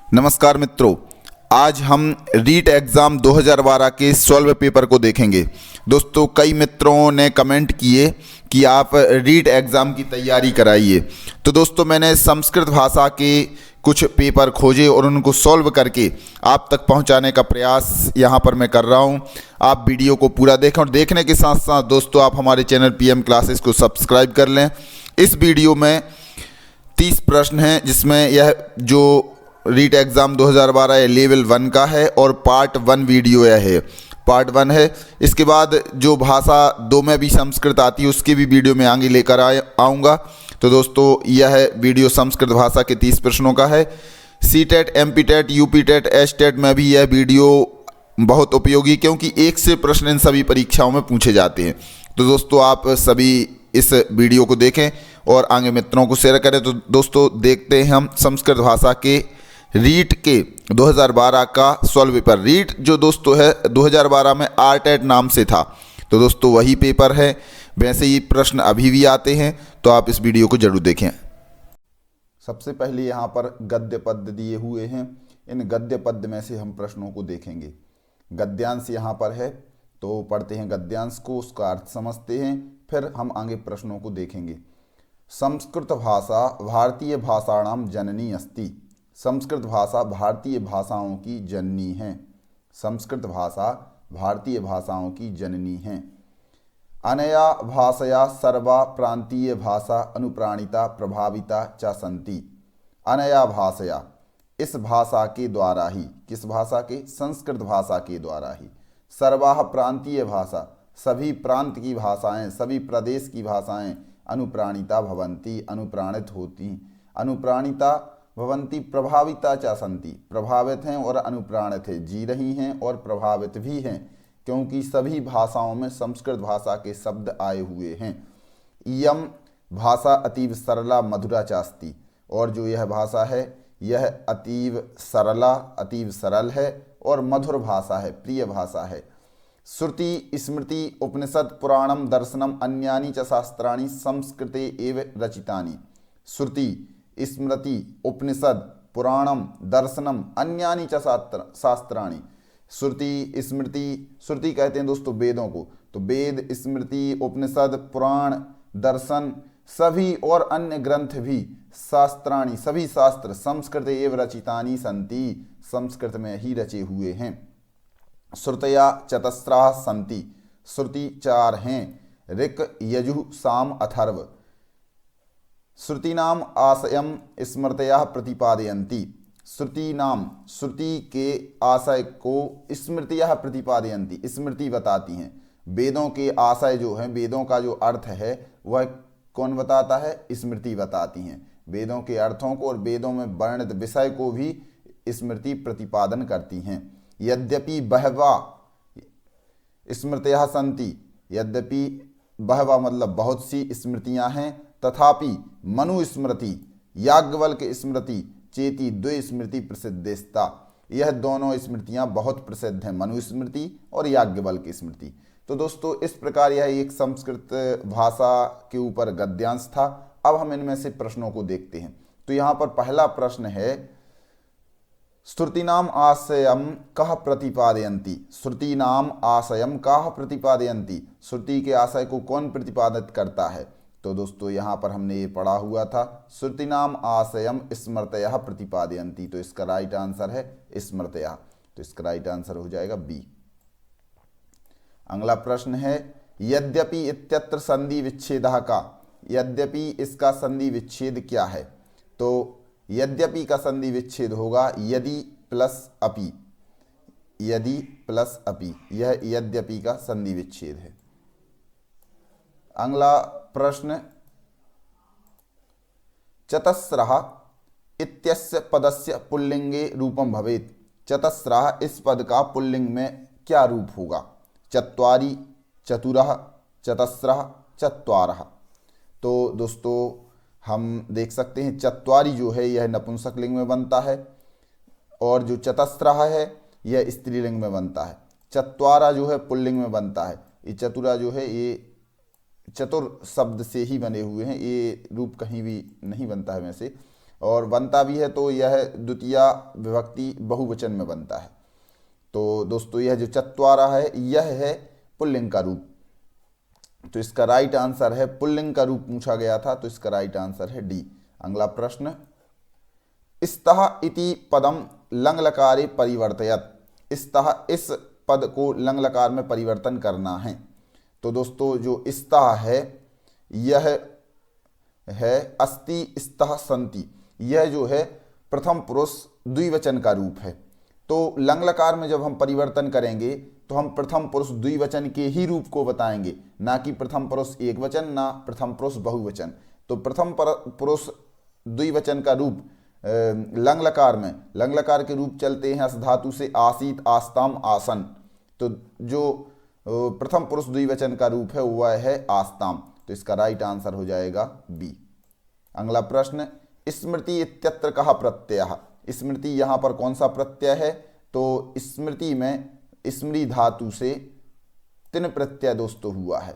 नमस्कार मित्रों, आज हम रीट एग्ज़ाम 2012 के सॉल्व पेपर को देखेंगे। दोस्तों, कई मित्रों ने कमेंट किए कि आप रीट एग्ज़ाम की तैयारी कराइए। तो दोस्तों, मैंने संस्कृत भाषा के कुछ पेपर खोजे और उनको सॉल्व करके आप तक पहुंचाने का प्रयास यहां पर मैं कर रहा हूं। आप वीडियो को पूरा देखें और देखने के साथ साथ दोस्तों आप हमारे चैनल पीएम क्लासेस को सब्सक्राइब कर लें। इस वीडियो में 30 प्रश्न हैं, जिसमें यह जो रीट एग्ज़ाम 2012 है लेवल 1 का है और पार्ट 1 वीडियो यह है, पार्ट 1 है। इसके बाद जो भाषा 2 में भी संस्कृत आती है उसकी भी वीडियो में आगे लेकर आऊँगा। तो दोस्तों, यह वीडियो संस्कृत भाषा के 30 प्रश्नों का है। सीटेट, एमपीटेट, यूपीटेट, एचटेट में भी यह वीडियो बहुत उपयोगी, क्योंकि एक से प्रश्न इन सभी परीक्षाओं में पूछे जाते हैं। तो दोस्तों, आप सभी इस वीडियो को देखें और आगे मित्रों को शेयर करें। तो दोस्तों, देखते हैं हम संस्कृत भाषा के रीट के 2012 का सॉल्व पेपर। रीट जो दोस्तों है 2012 में आरटेट नाम से था, तो दोस्तों वही पेपर है। वैसे ही प्रश्न अभी भी आते हैं, तो आप इस वीडियो को जरूर देखें। सबसे पहले यहाँ पर गद्य पद्य दिए हुए हैं। इन गद्य पद्य में से हम प्रश्नों को देखेंगे। गद्यांश यहाँ पर है, तो पढ़ते हैं गद्यांश को, उसका अर्थ समझते हैं, फिर हम आगे प्रश्नों को देखेंगे। संस्कृत भाषा भारतीय भाषाणाम जननी अस्ति। संस्कृत भाषा भारतीय भाषाओं की जननी है। संस्कृत भाषा भारतीय भाषाओं की जननी है। अनया भाषया सर्वा प्रांतीय भाषा अनुप्राणिता प्रभाविता च सन्ति। अनया भाषया, इस भाषा के द्वारा ही, किस भाषा के? संस्कृत भाषा के द्वारा ही। सर्वाह प्रांतीय भाषा, सभी प्रांत की भाषाएं, सभी प्रदेश की भाषाएं अनुप्राणिता भवन्ति, अनुप्राणित होती। अनुप्राणिता भवन्ति प्रभाविता च सन्ति, प्रभावित हैं और अनुप्राणित है, जी रही हैं और प्रभावित भी हैं, क्योंकि सभी भाषाओं में संस्कृत भाषा के शब्द आए हुए हैं। इयम भाषा अतीव सरला मधुरा चास्ति, और जो यह भाषा है यह अतीव सरला, अतीव सरल है और मधुर भाषा है, प्रिय भाषा है। श्रुति स्मृति उपनिषद पुराणम दर्शनम अन्यानि च शास्त्राणि संस्कृते एव रचितानि। श्रुति स्मृति उपनिषद पुराणम दर्शनम अन्यानि च शास्त्राणि। श्रुति स्मृति, श्रुति कहते हैं दोस्तों वेदों को, तो वेद, स्मृति, उपनिषद, पुराण, दर्शन, सभी और अन्य ग्रंथ भी, शास्त्राणि, सभी शास्त्र संस्कृत एव रचितानि सन्ति, संस्कृत में ही रचे हुए हैं। श्रुतया चतस्राः सन्ति, श्रुति 4 हैं, ऋक् यजुः साम अथर्व। श्रुतीनाम आशयम स्मृतयः प्रतिपादयन्ति। श्रुतीनाम, श्रुति के आशय को स्मृतियः प्रतिपादयन्ति, स्मृति बताती हैं। वेदों के आशय जो है, वेदों का जो अर्थ है वह कौन बताता है? स्मृति बताती हैं। वेदों के अर्थों को और वेदों में वर्णित विषय को भी स्मृति प्रतिपादन करती हैं। यद्यपि बहवा स्मृतयः सन्ति, यद्यपि बहवा मतलब बहुत सी स्मृतियां हैं, तथापि मनुस्मृति याज्ञवल्क स्मृति चेति द्वे स्मृति प्रसिद्धेस्ता। यह दोनों स्मृतियां बहुत प्रसिद्ध हैं, मनुस्मृति और याज्ञवल्क स्मृति। तो दोस्तों, इस प्रकार यह एक संस्कृत भाषा के ऊपर गद्यांश था। अब हम इनमें से प्रश्नों को देखते हैं। तो यहाँ पर पहला प्रश्न है, श्रुतीनाम आशयम कः प्रतिपादयन्ति। श्रुतीनाम आशयम कः प्रतिपादयन्ति, श्रुति के आशय को कौन प्रतिपादित करता है? तो दोस्तों, यहाँ पर हमने ये पढ़ा हुआ था, श्रुतीनाम आशयम स्मृतयः प्रतिपादयन्ति। तो इसका राइट आंसर है स्मृतयः, तो इसका राइट आंसर हो जाएगा बी। अगला प्रश्न है, यद्यपि इत्यत्र संधि विच्छेदः का। यद्यपि, इसका संधि विच्छेद क्या है? तो यद्यपि का संधि विच्छेद होगा यदि प्लस अपि। यदि प्लस अपि, यह यद्यपि का संधि विच्छेद है। अगला प्रश्न, चतस्रः इत्यस्य पदस्य पुल्लिंगे रूपम भवेत्। चतस्रः, इस पद का पुल्लिंग में क्या रूप होगा? चत्वारि, चतुरः, चतस्रः, चत्वारः। तो दोस्तों, हम देख सकते हैं चत्वारि जो है यह नपुंसक लिंग में बनता है, और जो चतस्रः है यह स्त्रीलिंग में बनता है। चत्वारा जो है पुल्लिंग में बनता है। ये चतुरा जो है ये चतुर शब्द से ही बने हुए हैं, ये रूप कहीं भी नहीं बनता है वैसे। और बनता भी है तो यह द्वितीया विभक्ति बहुवचन में बनता है। तो दोस्तों यह जो चत्वारा है यह है पुल्लिंग का रूप। तो इसका राइट आंसर है, पुल्लिंग का रूप पूछा गया था तो इसका राइट आंसर है डी। अगला प्रश्न, स्तः इति पदम लंग लकारे परिवर्तयत। स्तः इस पद को लंग लकार में परिवर्तन करना है। तो दोस्तों जो स्तः है यह है अस्ति स्तः सन्ति। यह जो है प्रथम पुरुष द्विवचन का रूप है। तो लंग लकार में जब हम परिवर्तन करेंगे तो हम प्रथम पुरुष द्विवचन के ही रूप को बताएंगे, ना कि प्रथम पुरुष एकवचन, ना प्रथम पुरुष बहुवचन। तो प्रथम पुरुष द्विवचन का रूप लंग लकार में, लंग लकार के रूप चलते हैं अस धातु से आसीत, आस्ताम, आसन। तो जो प्रथम पुरुष द्विवचन का रूप है वह है आस्ताम। तो इसका राइट आंसर हो जाएगा बी। अगला प्रश्न, स्मृति इत्यत्र कहा प्रत्यय। स्मृति यहाँ पर कौन सा प्रत्यय है? तो स्मृति में स्मृति धातु से तिन प्रत्यय दोस्तों हुआ है।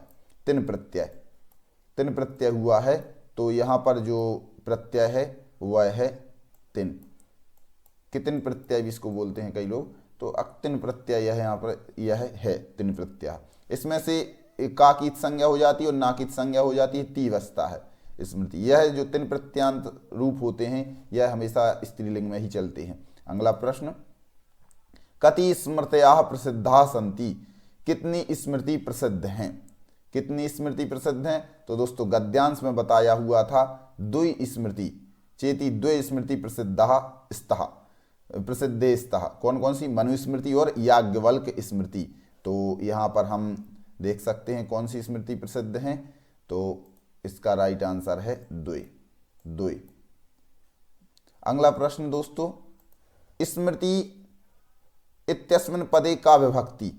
तिन प्रत्यय हुआ है। तो यहाँ पर जो प्रत्यय है वह है तिन। कितिन प्रत्यय भी इसको बोलते हैं कई लोग। तो अक्तिन प्रत्यय यह यहाँ पर यह है तिन प्रत्यय। इसमें से का की संज्ञा हो जाती है और ना की संज्ञा हो जाती है, ती बचता है स्मृति। यह जो तिन प्रत्यांत रूप होते हैं यह हमेशा स्त्रीलिंग में ही चलते हैं। अगला प्रश्न, कति स्मृतयः प्रसिद्धा सन्ति। कितनी स्मृति प्रसिद्ध हैं? कितनी स्मृति प्रसिद्ध हैं? तो दोस्तों गद्यांश में बताया हुआ था द्वि स्मृति चेति द्वि स्मृति प्रसिद्धा स्तः प्रसिद्धे स्तः। कौन कौन सी? मनुस्मृति और याज्ञवल्क स्मृति। तो यहाँ पर हम देख सकते हैं कौन सी स्मृति प्रसिद्ध हैं। तो इसका राइट आंसर है द्वि। अगला प्रश्न दोस्तों, स्मृति इत्यस्मिन् पदे का विभक्ति।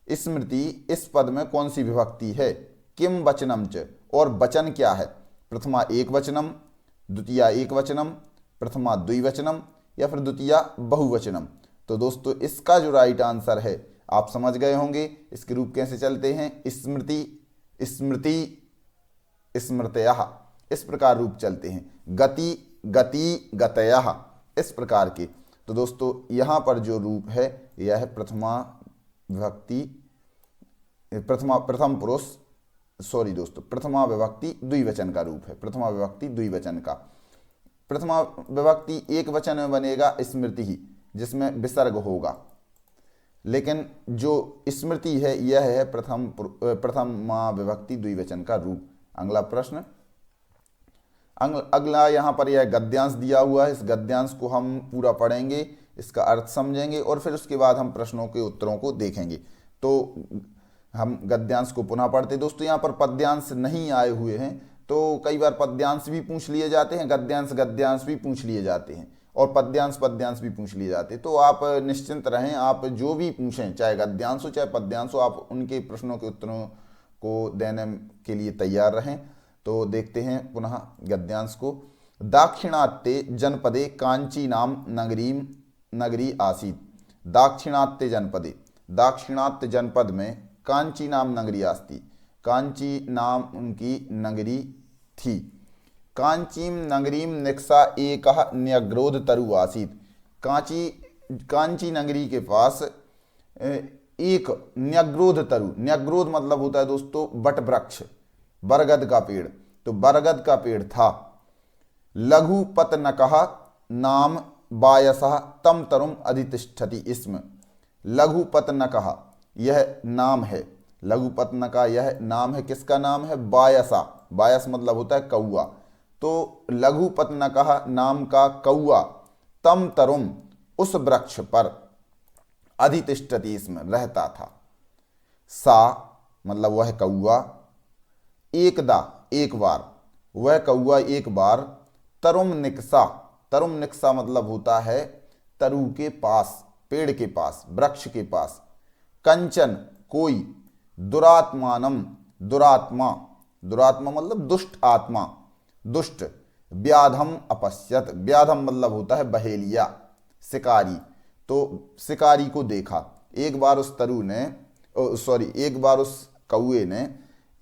स्मृति इस पद में कौन सी विभक्ति है? किम वचनम च। और वचन क्या है? प्रथमा एक वचनम, द्वितीया एक वचनम, प्रथमा द्विवचनम या फिर द्वितीया बहुवचनम। तो दोस्तों इसका जो राइट आंसर है आप समझ गए होंगे। इसके रूप कैसे चलते हैं? स्मृति, स्मृति, स्मृतयः, इस प्रकार रूप चलते हैं। गति, गति, गतयः, इस प्रकार के। तो दोस्तों यहाँ पर जो रूप है यह है प्रथमा विभक्ति प्रथम पुरुष प्रथमा विभक्ति द्विवचन का रूप है। प्रथमा विभक्ति द्विवचन का। प्रथमा विभक्ति एक वचन में बनेगा स्मृति ही, जिसमें विसर्ग होगा। लेकिन जो स्मृति है यह है प्रथमा विभक्ति द्विवचन का रूप। अगला प्रश्न, अगला यहाँ पर यह गद्यांश दिया हुआ है। इस गद्यांश को हम पूरा पढ़ेंगे, इसका अर्थ समझेंगे और फिर उसके बाद हम प्रश्नों के उत्तरों को देखेंगे। तो हम गद्यांश को पुनः पढ़ते। दोस्तों यहाँ पर पद्यांश नहीं आए हुए हैं, तो कई बार पद्यांश भी पूछ लिए जाते हैं, गद्यांश भी पूछ लिए जाते हैं और पद्यांश भी पूछ लिए जाते हैं। तो आप निश्चिंत रहें, आप जो भी पूछें चाहे गद्यांश हो चाहे पद्यांश हो, आप उनके प्रश्नों के उत्तरों को देने के लिए तैयार रहें। तो देखते हैं पुनः गद्यांश को। दाक्षिणात्य जनपदे कांची नाम नगरी आसीत। दाक्षिणात्य जनपदे, दाक्षिणात्य जनपद में कांची नाम नगरी आस्ती। कांची नाम उनकी नगरी थी। कांचीम नगरीम निक्सा एकः न्यग्रोध तरु आसीत। कांची नगरी के पास एक न्यग्रोध तरु, न्यग्रोध मतलब होता है दोस्तों बट वृक्ष, बरगद का पेड़। तो बरगद का पेड़ था। लघुपतनकः नाम बायसः तम तरुम अधितिष्ठति। इसमें लघुपतनकः यह नाम है, लघुपतनका यह नाम है। किसका नाम है? बायसा। बायस मतलब होता है कौआ। तो लघुपतनकः नाम का कौआ तम तरुम उस वृक्ष पर अधितिष्ठति इसमें रहता था। सा मतलब वह कौआ, एकदा एक बार, वह कौआ एक बार, तरुम निक्सा, तरुम निक्सा मतलब होता है तरु के पास, पेड़ के पास, वृक्ष के पास, कंचन कोई, दुरात्मानम दुरात्मा, दुरात्मा मतलब दुष्ट आत्मा, दुष्ट, व्याधम अपश्यत, व्याधम मतलब होता है बहेलिया, शिकारी। तो शिकारी को देखा। एक बार उस तरु ने एक बार उस कौए ने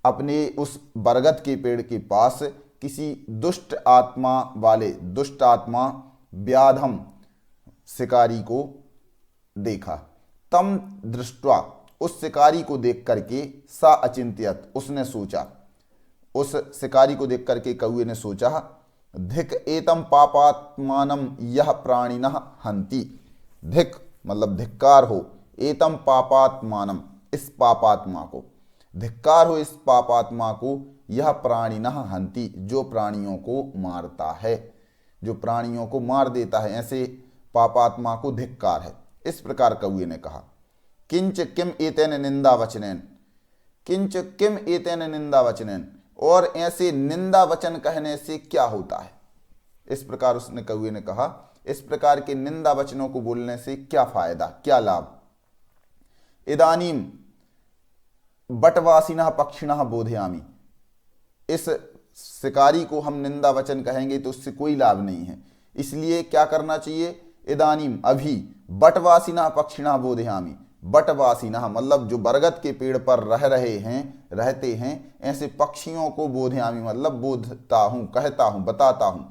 अपने उस बरगद के पेड़ के पास किसी दुष्ट आत्मा व्याधम शिकारी को देखा। तम दृष्ट्वा, उस शिकारी को देख करके, सा अचिंत्यत, उसने सोचा, उस शिकारी को देख करके कौए ने सोचा, धिक एतम पापात्मानम यह प्राणिनः हंति। धिक मतलब धिक्कार हो, एतम पापात्मानम, इस पापात्मा को, धिक्कार हो इस पापात्मा को, यह प्राणिनः हंति, जो प्राणियों को मारता है, जो प्राणियों को मार देता है, ऐसे पापात्मा को धिक्कार है। इस प्रकार कौए ने कहा। किंच किम एतेन निंदा वचनेन, किंच किम एतेन निंदा वचनेन, और ऐसे निंदा वचन कहने से क्या होता है। इस प्रकार उसने कौए ने कहा, इस प्रकार के निंदा वचनों को बोलने से क्या फायदा, क्या लाभ। इदानीम बटवासिनः पक्षिणः बोधयामि, इस शिकारी को हम निंदा वचन कहेंगे तो उससे कोई लाभ नहीं है, इसलिए क्या करना चाहिए। इदानीम अभी, बटवासिनः पक्षिणः बोधयामि, बटवासिनः मतलब जो बरगद के पेड़ पर रहते हैं ऐसे पक्षियों को बोधयामि मतलब बोधता हूं, कहता हूं, बताता हूं।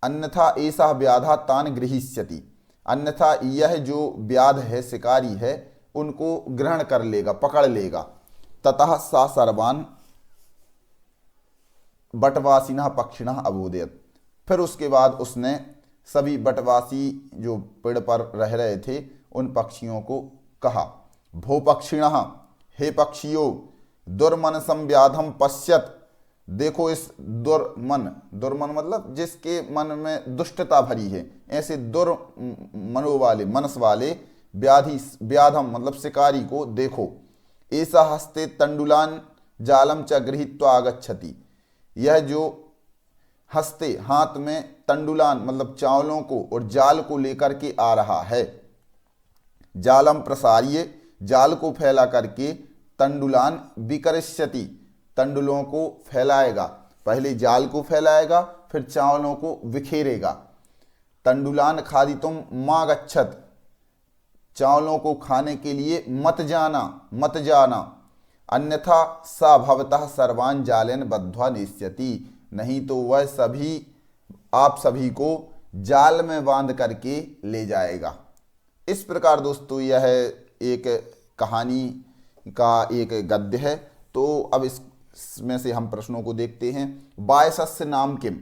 अन्यथा ऐसा व्याधा तान गृहीष्यति, अन्यथा यह जो व्याध है, शिकारी है, उनको ग्रहण कर लेगा, पकड़ लेगा। ततः सा सर्वान् बटवासिनः पक्षिणः अबोधयत्, फिर उसके बाद उसने सभी बटवासी जो पेड़ पर रह रहे थे उन पक्षियों को कहा, भो पक्षिणः, हे पक्षियों, दुर्मनसं व्याधम पश्यत, देखो इस दुर्मन मतलब जिसके मन में दुष्टता भरी है, ऐसे मनस वाले व्याधम मतलब शिकारी को देखो। ऐसा हस्ते तंडुलान जालम च गृहीत्वा आगच्छति, यह जो हस्ते हाथ में तंडुलान मतलब चावलों को और जाल को लेकर के आ रहा है। जालम प्रसारिये, जाल को फैला करके, तंडुलान विकरिष्यति, तंडुलों को फैलाएगा, पहले जाल को फैलाएगा फिर चावलों को बिखेरेगा। तंडुलान खादितुम मा गच्छत, चावलों को खाने के लिए मत जाना। अन्यथा सा भवतः सर्वान् जालेन बद्ध्वा नेष्यति, नहीं तो वह आप सभी को जाल में बांध करके ले जाएगा। इस प्रकार दोस्तों यह एक कहानी का एक गद्य है। तो अब इसमें से हम प्रश्नों को देखते हैं। बायसस्य नाम किम,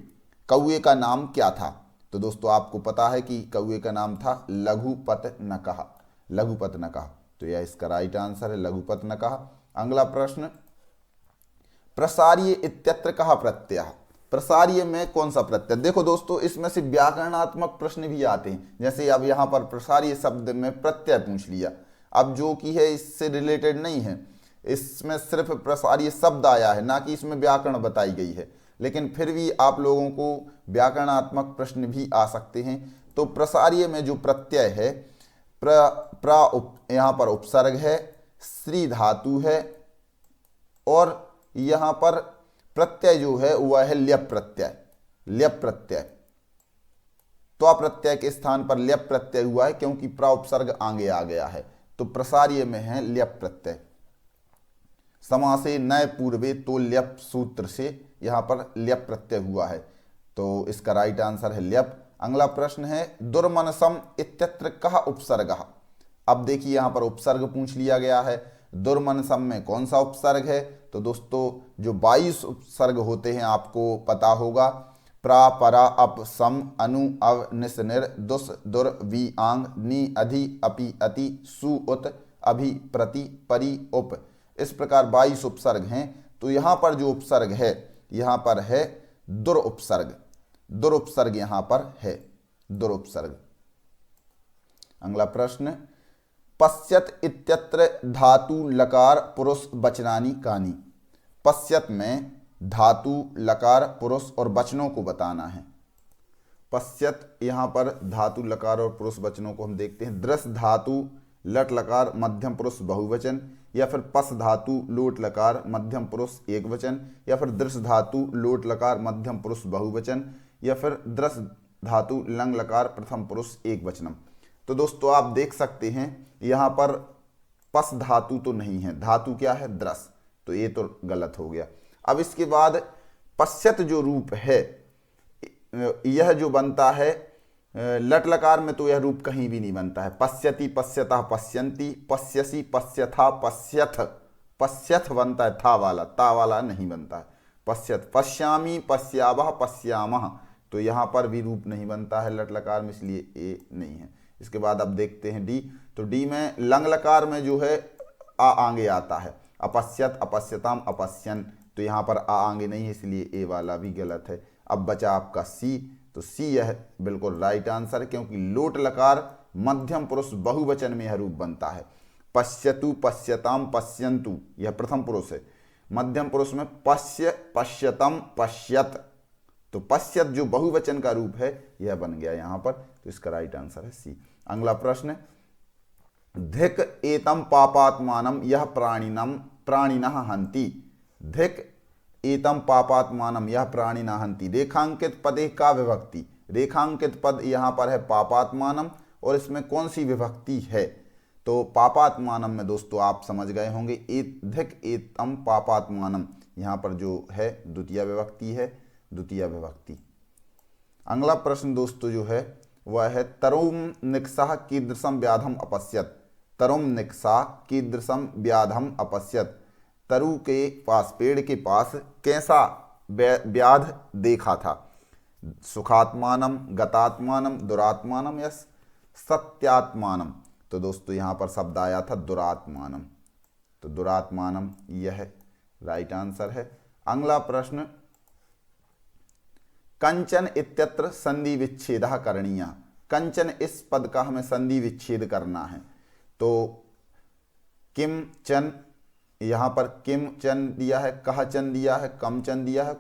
कौए का नाम क्या था। तो दोस्तों आपको पता है कि कौए का नाम था लघुपतनकः, लघुपतनकः। तो यह इसका राइट आंसर है, लघुपतनकः। अगला प्रश्न, प्रसार्य इत्यत्र कः प्रत्ययः, प्रसार्य में कौन सा प्रत्यय। देखो दोस्तों इसमें से व्याकरणात्मक प्रश्न भी आते हैं, जैसे अब यहाँ पर प्रसार्य शब्द में प्रत्यय पूछ लिया, अब जो कि है इससे रिलेटेड नहीं है, इसमें सिर्फ प्रसार्य शब्द आया है, ना कि इसमें व्याकरण बताई गई है, लेकिन फिर भी आप लोगों को व्याकरणात्मक प्रश्न भी आ सकते हैं। तो प्रसार्य में जो प्रत्यय है, यहाँ पर उपसर्ग है, श्री धातु है, और यहाँ पर प्रत्यय जो है वह है ल्यप प्रत्यय, ल्यप प्रत्यय। त्वा प्रत्यय के स्थान पर ल्यप प्रत्यय हुआ है क्योंकि प्रा उपसर्ग आगे आ गया है, तो प्रसार्य में है ल्यप प्रत्यय। समासे नए पूर्वे तो ल्यप सूत्र से यहाँ पर ल्यप प्रत्यय हुआ है, तो इसका राइट आंसर है ल्यप। अगला प्रश्न है, दुर्मनसम इत्यत्र कः उपसर्गः। अब देखिए यहाँ पर उपसर्ग पूछ लिया गया है, दुर्मनसम में कौन सा उपसर्ग है। तो दोस्तों जो 22 उपसर्ग होते हैं आपको पता होगा, प्रा परा अप सम अनु अव निस निर दुस दुर वी आंग नी अधि अपि अति सु उत अभि प्रति परि उप, इस प्रकार 22 उपसर्ग हैं। तो यहाँ पर जो उपसर्ग है, यहाँ पर है दुर उपसर्ग, दुर उपसर्ग यहाँ पर है, दुर उपसर्ग। अगला प्रश्न, पश्यत इत्यत्र धातु लकार पुरुष वचनानि कानि। पश्यत में धातु लकार पुरुष और वचनों को बताना है। पश्यत यहाँ पर धातु लकार और पुरुष वचनों को हम देखते हैं। दृश्य धातु लट लकार मध्यम पुरुष बहुवचन, या फिर पस धातु लोट लकार मध्यम पुरुष एक वचन, या फिर दृश्य धातु लोट लकार मध्यम पुरुष बहुवचन, या फिर दृश्य धातु लंग लकार प्रथम पुरुष एक वचनम। तो दोस्तों आप देख सकते हैं यहाँ पर पस धातु तो नहीं है, धातु क्या है, दृश्य, तो ये तो गलत हो गया। अब इसके बाद पश्यत जो रूप है यह जो बनता है लट लकार में, तो यह रूप कहीं भी नहीं बनता है। पश्यति, पश्यतः, पश्यन्ति, पश्यसि, पश्यथा, पश्यथ, पश्यथ बनता है, था वाला, ता वाला नहीं बनता है। पश्यत, पश्यामि, पश्यावः, पश्यामः, तो यहाँ पर भी रूप नहीं बनता है लट लकार में, इसलिए ए नहीं है। इसके बाद अब देखते हैं डी। तो डी में लंग लकार में जो है आ आगे आता है, अपश्यत, अपश्यताम, अपश्यन, तो यहाँ पर आ आगे नहीं है, इसलिए ए वाला भी गलत है। अब बचा आपका सी, तो सी यह बिल्कुल राइट आंसर है, क्योंकि लोट लकार मध्यम पुरुष बहुवचन में यह रूप बनता है। पश्यतु, पश्यताम, पश्यन्तु, यह प्रथम पुरुष है। मध्यम पुरुष में पश्य, पश्यतम, पश्यत, तो पश्यत जो बहुवचन का रूप है यह बन गया यहाँ पर, तो इसका राइट आंसर है सी। अगला प्रश्न, धिक एतम पापात्मानम यह प्राणिनः हन्ति। धिक एतम पापात्मानम यह प्राणिनः हन्ति। रेखांकित पदे का विभक्ति, रेखांकित पद यहाँ पर है पापात्मानम, और इसमें कौन सी विभक्ति है? तो पापात्मानम में दोस्तों आप समझ गए होंगे, धिक एतम पापात्मानम, यहाँ पर जो है द्वितीय विभक्ति है, द्वितीय विभक्ति। अगला प्रश्न दोस्तों जो है वह है, तरुम निक्सा कीदृशम व्याधम अपश्यत। तरुम निक्सा कीदृशम व्याधम अपश्यत। तरु के पास, पेड़ के पास कैसा व्याध देखा था? सुखात्मानम, गतात्मानम, दुरात्मानम या सत्यात्मानम। तो दोस्तों यहाँ पर शब्द आया था दुरात्मानम, तो दुरात्मानम यह राइट आंसर है। अगला प्रश्न, कंचन इत्यत्र संधि विच्छेदः करणीयः। कंचन इस पद का हमें संधि विच्छेद करना है, तो किम चन, यहाँ पर किम चन दिया है, कह चन दिया है, कम चन दिया है,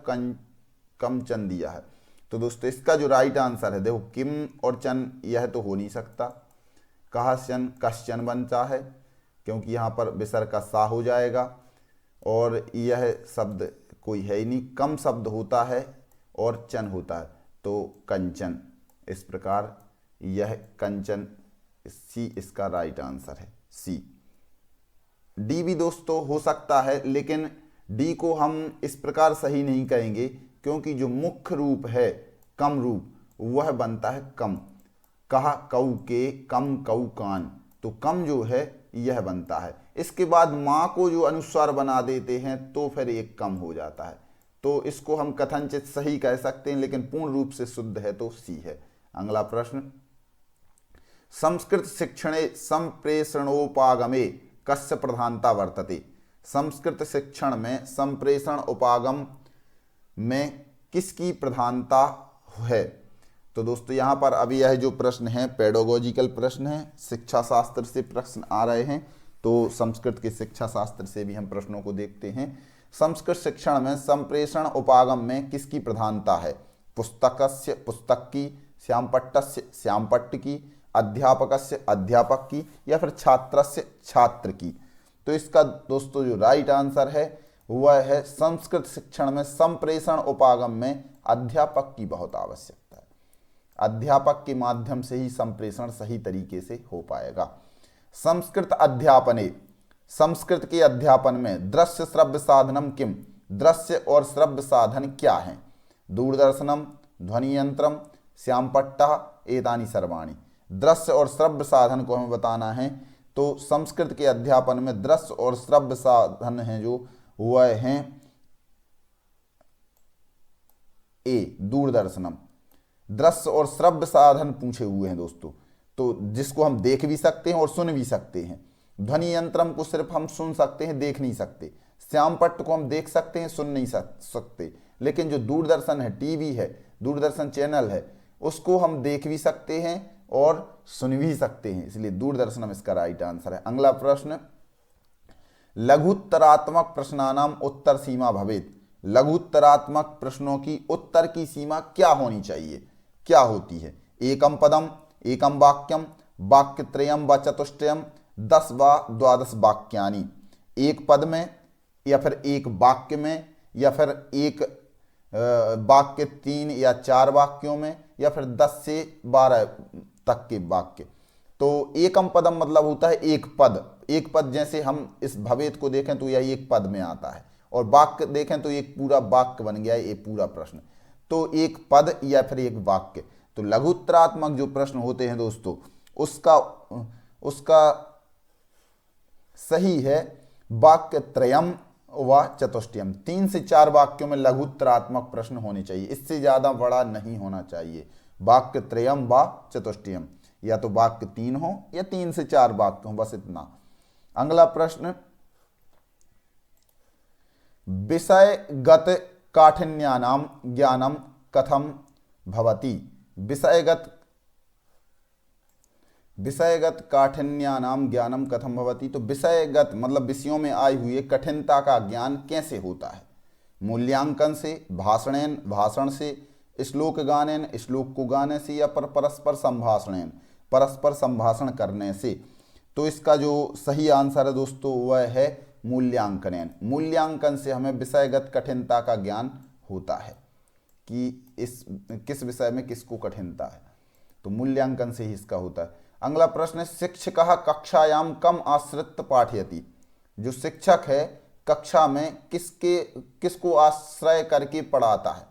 कम चन दिया है। तो दोस्तों इसका जो राइट आंसर है, देखो किम और चन यह तो हो नहीं सकता, कह चन कश्चन बनता है, क्योंकि यहाँ पर विसर्ग का सा हो जाएगा, और यह शब्द कोई है ही नहीं। कम शब्द होता है और चन होता है, तो कंचन, इस प्रकार यह कंचन, सी इसका राइट आंसर है, सी। डी भी दोस्तों हो सकता है, लेकिन डी को हम इस प्रकार सही नहीं कहेंगे, क्योंकि जो मुख्य रूप है कम रूप वह बनता है कम। कहा कऊ के, कम कऊ कान, तो कम जो है यह बनता है। इसके बाद माँ को जो अनुस्वार बना देते हैं तो फिर एक कम हो जाता है, तो इसको हम कथनचित सही कह सकते हैं, लेकिन पूर्ण रूप से शुद्ध है तो सी है। अगला प्रश्न, संस्कृत शिक्षणे संप्रेषणोपागमे कस्य प्रधानता वर्तते। संस्कृत शिक्षण में संप्रेषण उपागम में किसकी प्रधानता है? तो दोस्तों यहाँ पर अभी यह जो प्रश्न है पेडोगोजिकल प्रश्न है, शिक्षा शास्त्र से प्रश्न आ रहे हैं, तो संस्कृत के शिक्षा शास्त्र से भी हम प्रश्नों को देखते हैं। संस्कृत शिक्षण में संप्रेषण उपागम में किसकी प्रधानता है? पुस्तकस्य पुस्तक की, श्यामपट्टस्य श्यामपट्ट की, अध्यापकस्य अध्यापक की, या फिर छात्रस्य छात्र की। तो इसका दोस्तों जो राइट आंसर है वह है संस्कृत शिक्षण में संप्रेषण उपागम में अध्यापक की बहुत आवश्यकता है। अध्यापक के माध्यम से ही संप्रेषण सही तरीके से हो पाएगा। संस्कृत अध्यापने, संस्कृत के अध्यापन में दृश्य श्रव्य साधनम किम। दृश्य और श्रव्य साधन क्या हैं? दूरदर्शनम, ध्वनि यंत्रम, श्यामपट्टः, एतानि सर्वाणि। दृश्य और श्रव्य साधन को हमें बताना है, तो संस्कृत के अध्यापन में दृश्य और श्रव्य साधन हैं जो वह हैं ए दूरदर्शनम। दृश्य और श्रव्य साधन पूछे हुए हैं दोस्तों, तो जिसको हम देख भी सकते हैं और सुन भी सकते हैं। ध्वनि यंत्रम को सिर्फ हम सुन सकते हैं, देख नहीं सकते। श्यामपट्ट को हम देख सकते हैं, सुन नहीं सकते, लेकिन जो दूरदर्शन है, टीवी है, दूरदर्शन चैनल है, उसको हम देख भी सकते हैं और सुन भी सकते हैं, इसलिए दूरदर्शनम इसका राइट आंसर है। अगला प्रश्न, लघुत्तरात्मक प्रश्नानाम उत्तर सीमा भवेत्। लघुत्तरात्मक प्रश्नों की उत्तर की सीमा क्या होनी चाहिए, क्या होती है? एकम पदम, एकम वाक्यम, वाक्यत्रयम व चतुष्टयम, 10 व 12 वाक्यानि। एक पद में, या फिर एक वाक्य में, या फिर एक वाक्य 3 या 4 वाक्यों में, या फिर 10 से 12 तक के वाक्य। तो एकम पदम मतलब होता है एक पद। एक पद, जैसे हम इस भवेत को देखें तो यह एक पद में आता है, और वाक्य देखें तो एक पूरा वाक्य बन गया है ये पूरा प्रश्न। तो एक पद या फिर एक वाक्य। तो लघुत्तरात्मक जो प्रश्न होते हैं दोस्तों, उसका उसका सही है वाक्य त्रयम व चतुष्टयम। 3 से 4 वाक्यों में लघुत्तरात्मक प्रश्न होने चाहिए, इससे ज्यादा बड़ा नहीं होना चाहिए। वाक्य त्रयम व चतुष्टयम, या तो वाक्य 3 हो या 3 से 4 वाक्य हो, बस इतना। अगला प्रश्न, विषयगत काठिन्यानाम ज्ञानम कथम भवति। विषयगत काठिन्यानाम ज्ञानम कथम भवति। तो विषयगत मतलब विषयों में आई हुई कठिनता का ज्ञान कैसे होता है? मूल्यांकन से, भाषणेन भाषण से, श्लोक गानेन श्लोक को गाने से, या परस्पर संभाषणेन परस्पर संभाषण करने से। तो इसका जो सही आंसर है दोस्तों वह है मूल्यांकन। मूल्यांकन से हमें विषयगत कठिनता का ज्ञान होता है कि इस किस विषय में किसको कठिनता है, तो मूल्यांकन से ही इसका होता है। अगला प्रश्न है, शिक्षकः कक्षायाम कम आश्रित पाठयति। जो शिक्षक है कक्षा में किसको आश्रय करके पढ़ाता है,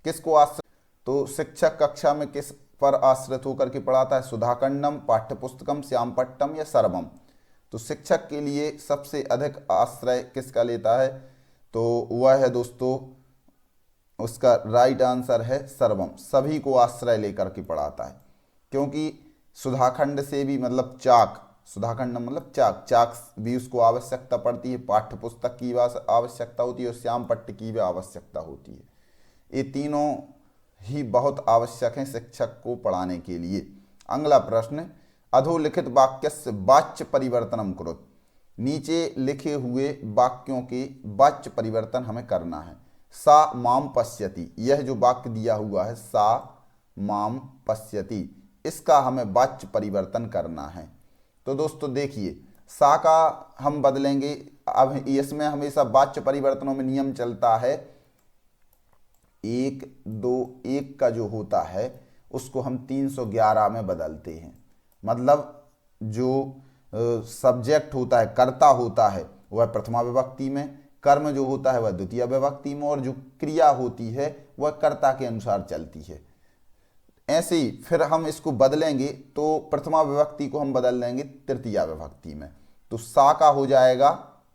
किसको आश्रय। तो शिक्षक कक्षा में किस पर आश्रित होकर के पढ़ाता है? सुधाखंडम, पाठ्यपुस्तकम, श्यामपट्टम या सर्वम। तो शिक्षक के लिए सबसे अधिक आश्रय किसका लेता है? तो वह है दोस्तों, उसका राइट आंसर है सर्वम, सभी को आश्रय लेकर के पढ़ाता है। क्योंकि सुधाखंड से भी मतलब चाक, सुधाखंड मतलब चाक, चाक भी उसको आवश्यकता पड़ती है, पाठ्यपुस्तक की आवश्यकता होती है और श्यामपट्ट की भी आवश्यकता होती है। ये तीनों ही बहुत आवश्यक हैं शिक्षक को पढ़ाने के लिए। अगला प्रश्न, अधोलिखित वाक्यस्य वाच्य परिवर्तनम कुरुत। नीचे लिखे हुए वाक्यों के वाच्य परिवर्तन हमें करना है। सा माम पश्यति, यह जो वाक्य दिया हुआ है सा माम पश्यति, इसका हमें वाच्य परिवर्तन करना है। तो दोस्तों देखिए, सा का हम बदलेंगे। अब इसमें हमेशा वाच्य परिवर्तनों में नियम चलता है 1 2 1 का जो होता है उसको हम 311 में बदलते हैं। मतलब जो सब्जेक्ट होता है, कर्ता होता है, वह प्रथमा विभक्ति में, कर्म जो होता है वह द्वितीय विभक्ति में, और जो क्रिया होती है वह कर्ता के अनुसार चलती है। ऐसे ही फिर हम इसको बदलेंगे तो प्रथमा विभक्ति को हम बदल देंगे तृतीया विभक्ति में। तो सा का हो जाएगा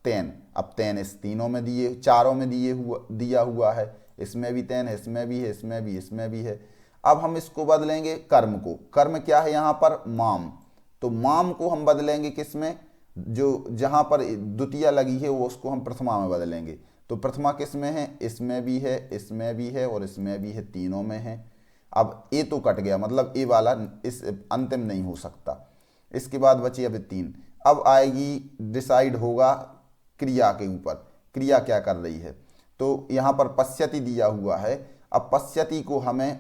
तेन। अब तेन इस तीनों में चारों में दिया हुआ है, इसमें भी तेन है, इसमें भी है, इसमें भी, इसमें भी है। अब हम इसको बदलेंगे कर्म को। कर्म क्या है यहाँ पर? माम। तो माम को हम बदलेंगे किस में? जो जहाँ पर द्वितीय लगी है वो उसको हम प्रथमा में बदलेंगे। तो प्रथमा किस में है? इसमें भी है, इसमें भी है और इसमें भी है, तीनों में है। अब ए तो कट गया, मतलब ए वाला इस अंतिम नहीं हो सकता। इसके बाद बची अब 3। अब आएगी, डिसाइड होगा क्रिया के ऊपर, क्रिया क्या कर रही है। तो यहाँ पर पश्यति दिया हुआ है। अब पश्यति को हमें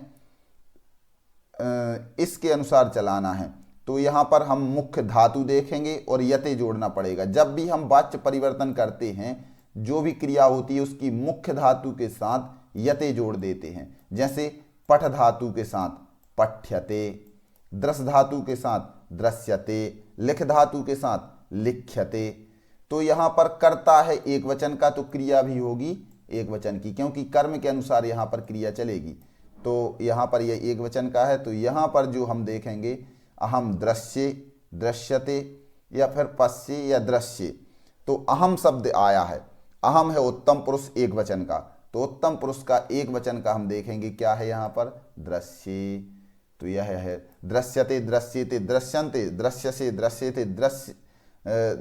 इसके अनुसार चलाना है। तो यहाँ पर हम मुख्य धातु देखेंगे और यते जोड़ना पड़ेगा। जब भी हम वाच्य परिवर्तन करते हैं, जो भी क्रिया होती है उसकी मुख्य धातु के साथ यते जोड़ देते हैं। जैसे पठ धातु के साथ पठ्यते, दृश धातु के साथ दृश्यते, लिख धातु के साथ लिख्यते। तो यहाँ पर कर्ता है एक वचन का, तो क्रिया भी होगी एक वचन की, क्योंकि कर्म के अनुसार यहाँ पर क्रिया चलेगी। तो यहाँ पर यह एक वचन का है। तो यहाँ पर जो हम देखेंगे, अहम दृश्ये, दृश्यते, या फिर पश्ये या दृश्ये। तो अहम शब्द आया है, अहम है उत्तम पुरुष एक वचन का, तो उत्तम पुरुष का एक वचन का हम देखेंगे क्या है यहाँ पर? दृश्ये। तो यह है दृश्यते, दृश्यते, दृश्यन्ते, दृश्यसे, दृश्यते,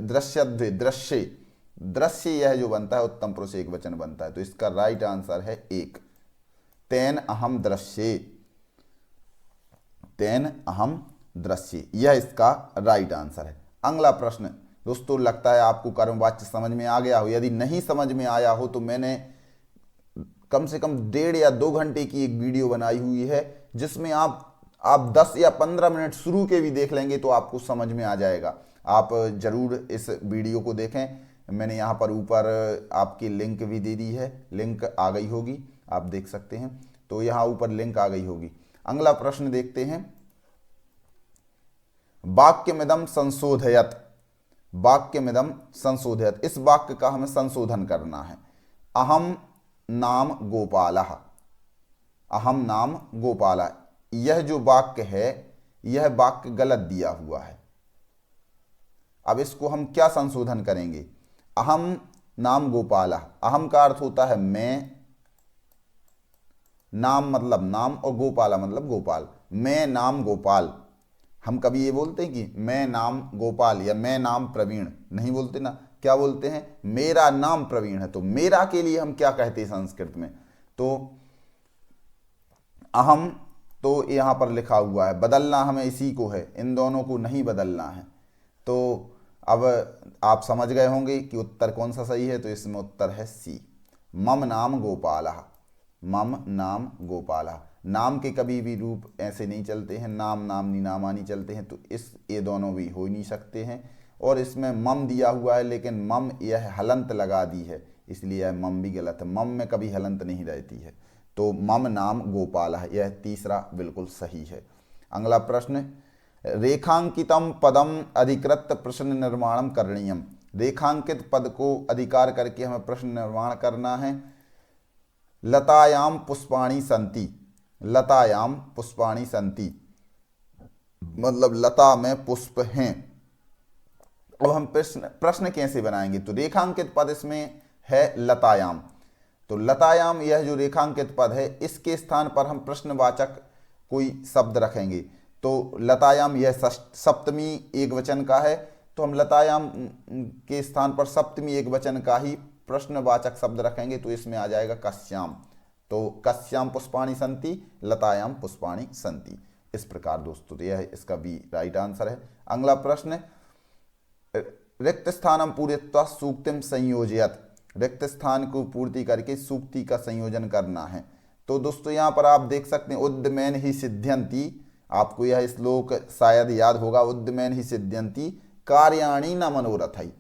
दृश्यद्वे, दृश्ये, दृश्य यह जो बनता है उत्तम पुरुष एक वचन बनता है। तो इसका राइट आंसर है 1, तेन अहम दृश्ये, तेन अहम दृश्ये, यह इसका राइट आंसर है। अगला प्रश्न दोस्तों, लगता है आपको कर्मवाच्य समझ में आ गया हो। यदि नहीं समझ में आया हो तो मैंने कम से कम 1.5 या 2 घंटे की एक वीडियो बनाई हुई है, जिसमें आप 10 या 15 मिनट शुरू के भी देख लेंगे तो आपको समझ में आ जाएगा। आप जरूर इस वीडियो को देखें। मैंने यहाँ पर ऊपर आपकी लिंक भी दे दी है, लिंक आ गई होगी, आप देख सकते हैं। तो यहाँ ऊपर लिंक आ गई होगी। अगला प्रश्न देखते हैं, वाक्यमिदं संशोधयत। वाक्यमिदं संशोधयत, इस वाक्य का हमें संशोधन करना है। अहम नाम गोपालः, अहम नाम गोपालः, यह जो वाक्य है यह वाक्य गलत दिया हुआ है। अब इसको हम क्या संशोधन करेंगे? अहम नाम गोपालः, अहम का अर्थ होता है मैं, नाम मतलब नाम, और गोपाला मतलब गोपाल। मैं नाम गोपाल। हम कभी ये बोलते हैं कि मैं नाम गोपाल या मैं नाम प्रवीण? नहीं बोलते ना। क्या बोलते हैं? मेरा नाम प्रवीण है। तो मेरा के लिए हम क्या कहते हैं संस्कृत में? तो अहम तो यहाँ पर लिखा हुआ है, बदलना हमें इसी को है, इन दोनों को नहीं बदलना है। तो अब आप समझ गए होंगे कि उत्तर कौन सा सही है। तो इसमें उत्तर है सी, मम नाम गोपालः, मम नाम गोपालः। नाम के कभी भी रूप ऐसे नहीं चलते हैं, नाम नामनी नामानी चलते हैं, तो ये दोनों भी हो नहीं सकते हैं। और इसमें मम दिया हुआ है, लेकिन मम यह हलंत लगा दी है, इसलिए यह मम भी गलत है। मम में कभी हलंत नहीं रहती है। तो मम नाम गोपालः, यह तीसरा बिल्कुल सही है। अगला प्रश्न, रेखांकितम पदम अधिकृत प्रश्न निर्माणम करणीयम। रेखांकित पद को अधिकार करके हमें प्रश्न निर्माण करना है। लतायाम पुष्पाणि सन्ति, लतायाम पुष्पाणि सन्ति मतलब लता में पुष्प हैं। अब हम प्रश्न कैसे बनाएंगे? तो रेखांकित पद इसमें है लतायाम, तो लतायाम यह जो रेखांकित पद है इसके स्थान पर हम प्रश्नवाचक कोई शब्द रखेंगे। तो लतायाम यह सप्तमी एक वचन का है, तो हम लतायाम के स्थान पर सप्तमी एक वचन का ही प्रश्नवाचक शब्द रखेंगे। तो इसमें आ जाएगा कस्याम। तो कस्याम पुष्पाणि सन्ति, लतायाम पुष्पाणि सन्ति। इस प्रकार दोस्तों तो यह इसका भी राइट आंसर है। अगला प्रश्न, रिक्त स्थानम पूरयित्वा सूक्तिम संयोजयत। रिक्त स्थान को पूर्ति करके सूक्ति का संयोजन करना है। तो दोस्तों यहाँ पर आप देख सकते हैं, उद्यमेन ही सिद्ध्यन्ति, आपको यह श्लोक शायद याद होगा, उद्यमेन ही सिद्ध्यन्ति कार्याणि न मनोरथै।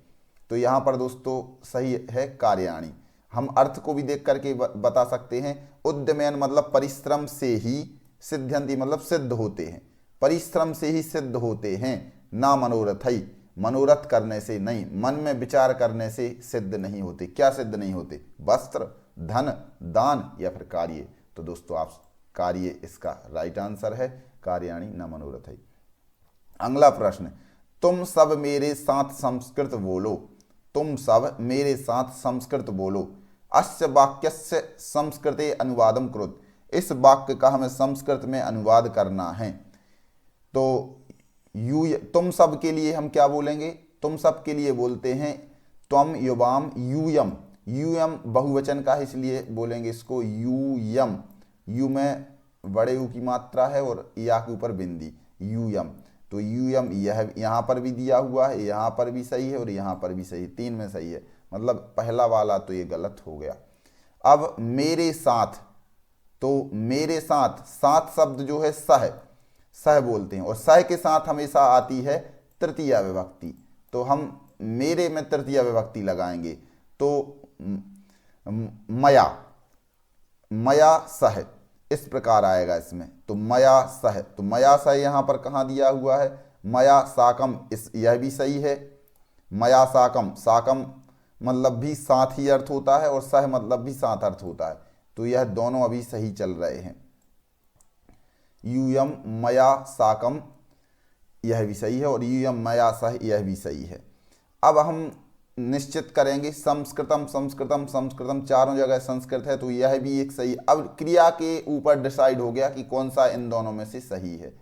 तो यहाँ पर दोस्तों सही है कार्याणि। हम अर्थ को भी देख करके बता सकते हैं। उद्यमेन मतलब परिश्रम से ही, सिद्ध्यन्ति मतलब सिद्ध होते हैं, परिश्रम से ही सिद्ध होते हैं। ना मनोरथै, मनोरथ करने से नहीं, मन में विचार करने से सिद्ध नहीं होते। क्या सिद्ध नहीं होते? वस्त्र, धन, दान या फिर कार्य। तो दोस्तों आप कार्य इसका राइट आंसर है, कार्याणि न मनोरथै। अगला प्रश्न, तुम सब मेरे साथ संस्कृत बोलो। तुम सब मेरे साथ संस्कृत बोलो। अस्य वाक्यस्य संस्कृते अनुवादम कुरुत। इस वाक्य का हमें संस्कृत में अनुवाद करना है। तो तुम सब के लिए हम क्या बोलेंगे? तुम सब के लिए बोलते हैं त्वम युवाम यूयम। यूयम बहुवचन का है, इसलिए बोलेंगे इसको यूयम। यू में बड़े यू की मात्रा है और या के ऊपर बिंदी, यूयम। तो यूयम यह यहाँ पर भी दिया हुआ है, यहाँ पर भी सही है और यहाँ पर भी सही, तीन में सही है। मतलब पहला वाला तो ये गलत हो गया। अब मेरे साथ, तो मेरे साथ, साथ शब्द जो है सह, सह बोलते हैं, और सह के साथ हमेशा आती है तृतीया विभक्ति। तो हम मेरे में तृतीया विभक्ति लगाएंगे। तो मया, मया सह, इस प्रकार आएगा इसमें। तो मया सह, तो मया सह यहाँ पर कहाँ दिया हुआ है? मया साकम, इस यह भी सही है। मया साकम, साकम मतलब भी साथ ही अर्थ होता है और सह मतलब भी साथ अर्थ होता है। तो यह दोनों अभी सही चल रहे हैं। यूयम मया साकम यह भी सही है और यूयम मया सह यह भी सही है। अब हम निश्चित करेंगे संस्कृतम संस्कृतम संस्कृतम, चारों जगह संस्कृत है, तो यह भी एक सही। अब क्रिया के ऊपर डिसाइड हो गया कि कौन सा इन दोनों में से सही है।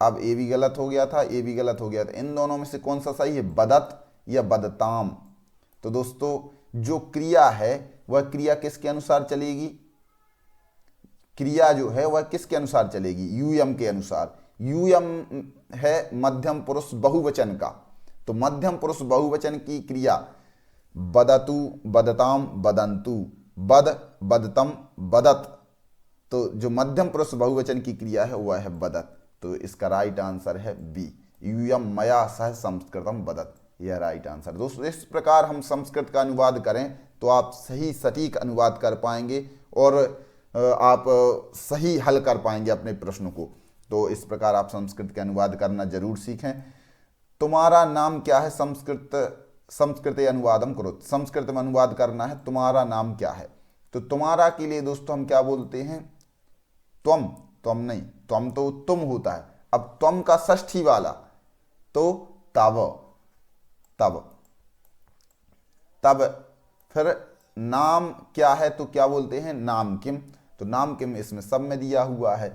अब ए भी गलत हो गया था, ए भी गलत हो गया था। इन दोनों में से कौन सा सही है, बदत या बदताम? तो दोस्तों जो क्रिया है वह क्रिया किसके अनुसार चलेगी? क्रिया जो है वह किसके अनुसार चलेगी? यूयम के अनुसार। यूयम है मध्यम पुरुष बहुवचन का, तो मध्यम पुरुष बहुवचन की क्रिया बदतु बदताम बदंतु, बद बदतम बदत। तो जो मध्यम पुरुष बहुवचन की क्रिया है वह है बदत। तो इसका राइट आंसर है बी, यूयम मया सह संस्कृतम बदत, यह राइट आंसर। दोस्तों इस प्रकार हम संस्कृत का अनुवाद करें तो आप सही सटीक अनुवाद कर पाएंगे और आप सही हल कर पाएंगे अपने प्रश्न को। तो इस प्रकार आप संस्कृत के अनुवाद करना जरूर सीखें। तुम्हारा नाम क्या है संस्कृत संस्कृते अनुवादम करो, संस्कृत में अनुवाद करना है, तुम्हारा नाम क्या है। तो तुम्हारा के लिए दोस्तों हम क्या बोलते हैं, त्वम, त्वम नहीं, त्वम तो तुम होता है। अब त्वम का षष्ठी वाला तो तव, तब, तब। फिर नाम क्या है तो क्या बोलते हैं, नाम किम, तो नाम किम इसमें सब में दिया हुआ है।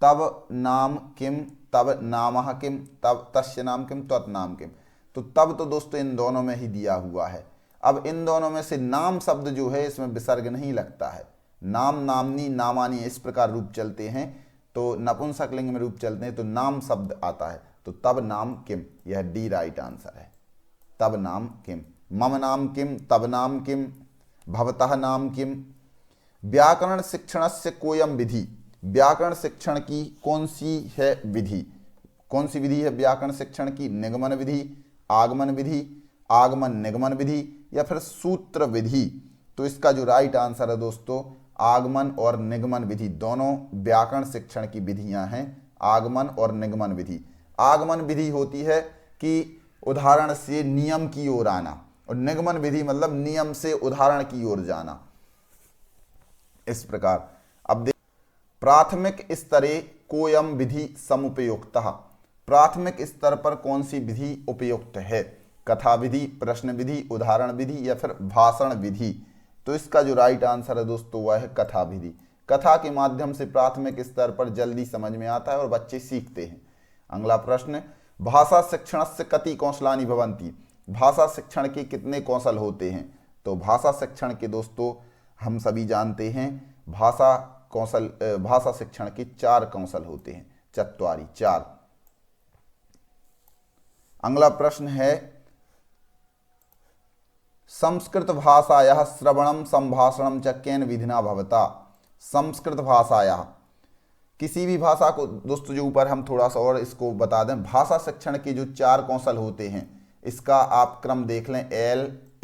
तब नाम किम, तब नामः किम, तब तस्य नाम किम, त्वत् नाम किम। तो तब तो दोस्तों इन दोनों में ही दिया हुआ है। अब इन दोनों में से नाम शब्द जो है इसमें विसर्ग नहीं लगता है। नाम, नामनी, नामानी इस प्रकार रूप चलते हैं, तो नपुंसकलिंग में रूप चलते हैं तो नाम शब्द आता है। तो तब नाम किम, यह डी राइट आंसर है। तब नाम किम, मम नाम किम, तब नाम किम, भवतः नाम किम। व्याकरण शिक्षणस्य कोयम विधि, व्याकरण शिक्षण की कौन सी है विधि, कौन सी विधि है व्याकरण शिक्षण की, निगमन विधि, आगमन विधि, आगमन निगमन विधि या फिर सूत्र विधि। तो इसका जो राइट आंसर है दोस्तों, आगमन और निगमन विधि दोनों व्याकरण शिक्षण की विधियां हैं, आगमन और निगमन विधि। आगमन विधि होती है कि उदाहरण से नियम की ओर आना, और निगमन विधि मतलब नियम से उदाहरण की ओर जाना, इस प्रकार। अब प्राथमिक स्तरे कोयम विधि समुपयुक्तः, प्राथमिक स्तर पर कौन सी विधि उपयुक्त है, कथा विधि, प्रश्न विधि, उदाहरण विधि या फिर भाषण विधि। तो इसका जो राइट आंसर है दोस्तों वह है कथा विधि। कथा के माध्यम से प्राथमिक स्तर पर जल्दी समझ में आता है और बच्चे सीखते हैं। अगला प्रश्न, भाषा शिक्षणस्य कति कौशलानि भवन्ति, भाषा शिक्षण के कितने कौशल होते हैं। तो भाषा शिक्षण के दोस्तों हम सभी जानते हैं भाषा शिक्षण के 4 कौशल होते हैं, चत्वारि, 4। अगला प्रश्न है, संस्कृत भाषायाः श्रवणम संभाषणम च केन विधिना भवता। संस्कृत भाषायाः, किसी भी भाषा को दोस्तों जो ऊपर हम थोड़ा सा और इसको बता दें, भाषा शिक्षण के जो 4 कौशल होते हैं इसका आप क्रम देख लें,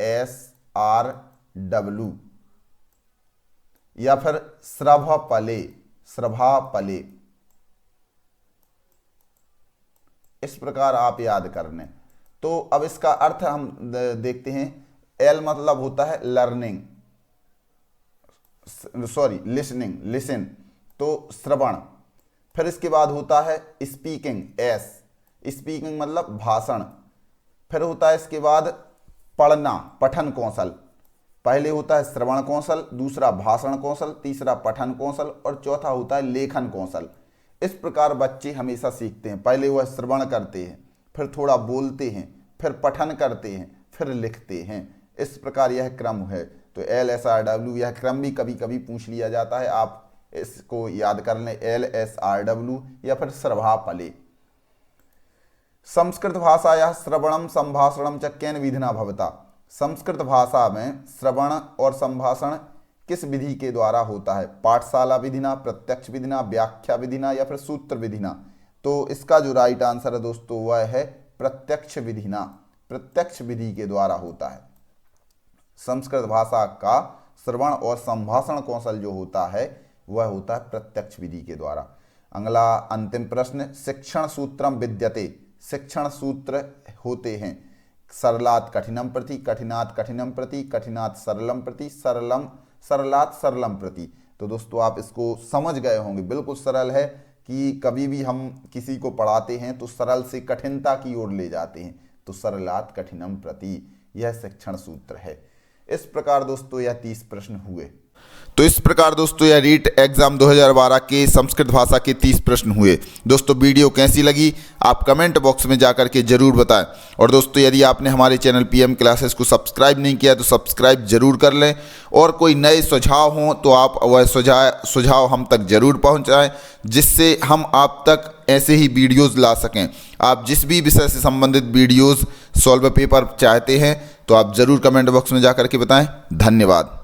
LSRW या फिर श्रभपले, श्रभापले, इस प्रकार आप याद कर लें। तो अब इसका अर्थ हम देखते हैं। L मतलब होता है लर्निंग, लिसनिंग, लिसन, तो श्रवण। फिर इसके बाद होता है स्पीकिंग, S, स्पीकिंग मतलब भाषण। फिर होता है इसके बाद पढ़ना, पठन कौशल। पहले होता है श्रवण कौशल, दूसरा भाषण कौशल, तीसरा पठन कौशल और चौथा होता है लेखन कौशल। इस प्रकार बच्चे हमेशा सीखते हैं। पहले वह श्रवण करते हैं, फिर थोड़ा बोलते हैं, फिर पठन करते हैं, फिर लिखते हैं। इस प्रकार यह क्रम है। तो LSRW यह क्रम भी कभी कभी पूछ लिया जाता है, आप इसको याद कर लें, LSRW या फिर श्रभापले। संस्कृत भाषायाः श्रवणम संभाषणम च केन विधिना भवता। संस्कृत भाषा में श्रवण और संभाषण किस विधि के द्वारा होता है, पाठशाला विधिना, प्रत्यक्ष विधिना, व्याख्या विधिना या फिर सूत्र विधिना। तो इसका जो राइट आंसर है दोस्तों वह है प्रत्यक्ष विधिना, प्रत्यक्ष विधि के द्वारा होता है। संस्कृत भाषा का श्रवण और संभाषण कौशल जो होता है वह होता है प्रत्यक्ष विधि के द्वारा। अगला अंतिम प्रश्न, शिक्षण सूत्रम विद्यते, शिक्षण सूत्र होते हैं सरलात् कठिनम प्रति, कठिनात् कठिनम प्रति, कठिनात् सरलम प्रति, सरलात् सरलम प्रति। तो दोस्तों आप इसको समझ गए होंगे, बिल्कुल सरल है कि कभी भी हम किसी को पढ़ाते हैं तो सरल से कठिनता की ओर ले जाते हैं, तो सरलात् कठिनम प्रति यह शिक्षण सूत्र है। इस प्रकार दोस्तों यह 30 प्रश्न हुए। तो इस प्रकार दोस्तों यह रीट एग्जाम 2012 के संस्कृत भाषा के 30 प्रश्न हुए। दोस्तों वीडियो कैसी लगी आप कमेंट बॉक्स में जाकर के जरूर बताएं। और दोस्तों यदि आपने हमारे चैनल PM क्लासेस को सब्सक्राइब नहीं किया तो सब्सक्राइब जरूर कर लें। और कोई नए सुझाव हों तो आप वह सुझाव हम तक जरूर पहुंचाएं, जिससे हम आप तक ऐसे ही वीडियोस ला सकें। आप जिस भी विषय से संबंधित वीडियोस सॉल्व पेपर चाहते हैं तो आप ज़रूर कमेंट बॉक्स में जाकर के बताएं। धन्यवाद।